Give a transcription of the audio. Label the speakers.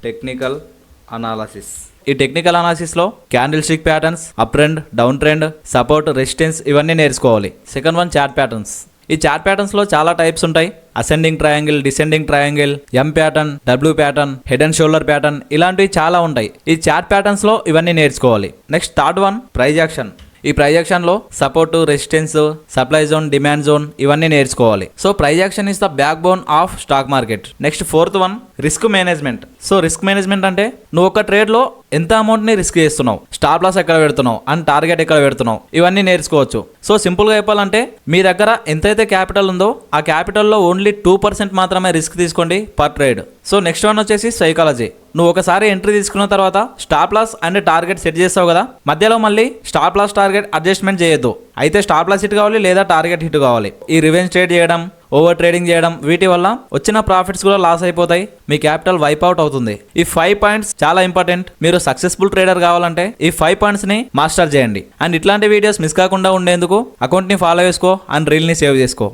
Speaker 1: Technical analysis. ఈ టెక్నికల్ అనాలిసిస్లో candlestick patterns, up trend, down trend, support, resistance ఇవన్నీ నేర్చుకోవాలి. Second one chart patterns. ఈ చార్ట్ ప్యాటర్న్స్లో చాలా టైప్స్ ఉంటాయి. Ascending triangle, descending triangle, M pattern, W pattern, head and shoulder pattern ఇలాంటివి చాలా ఉంటాయి. ఈ చార్ట్ ప్యాటర్న్స్లో ఇవన్నీ నేర్చుకోవాలి. Next third one price action. ఈ ప్రైజ్ యాక్షన్లో support, resistance, supply zone, demand zone ఇవన్నీ నేర్చుకోవాలి. So price action is the backbone of stock market. Next fourth one risk management. So risk management అంటే నువ్వు ఒక ట్రేడ్లో ఎంత అమౌంట్ని రిస్క్ చేస్తున్నావు, స్టాప్ లాస్ ఎక్కడ పెడుతున్నావు అండ్ టార్గెట్ ఎక్కడ పెడుతున్నావు ఇవన్నీ నేర్చుకోవచ్చు. సో సింపుల్గా చెప్పాలంటే మీ దగ్గర ఎంతైతే క్యాపిటల్ ఉందో ఆ క్యాపిటల్లో ఓన్లీ 2% మాత్రమే రిస్క్ తీసుకోండి per trade. So next one వచ్చేసి సైకాలజీ. నువ్వు ఒకసారి ఎంట్రీ తీసుకున్న తర్వాత stop loss and target set చేస్తావు కదా, మధ్యలో మళ్ళీ స్టాప్ లాస్ టార్గెట్ అడ్జస్ట్మెంట్ చేయొద్దు. అయితే స్టాప్ లాస్ హిట్ కావాలి లేదా టార్గెట్ హిట్ కావాలి. ఈ రివెంజ్ ట్రేడ్ చేయడం, ఓవర్ ట్రేడింగ్ చేయడం వీటి వల్ల వచ్చిన ప్రాఫిట్స్ కూడా లాస్ అయిపోతాయి, మీ క్యాపిటల్ వైప్ అవుట్ అవుతుంది. ఈ 5 పాయింట్స్ చాలా ఇంపార్టెంట్. మీరు సక్సెస్ఫుల్ ట్రేడర్ కావాలంటే ఈ 5 పాయింట్స్ ని మాస్టర్ చేయండి. అండ్ ఇట్లాంటి వీడియోస్ మిస్ కాకుండా ఉండేందుకు అకౌంట్ ని ఫాలో చేసుకో అండ్ రీల్ ని సేవ్ చేసుకో.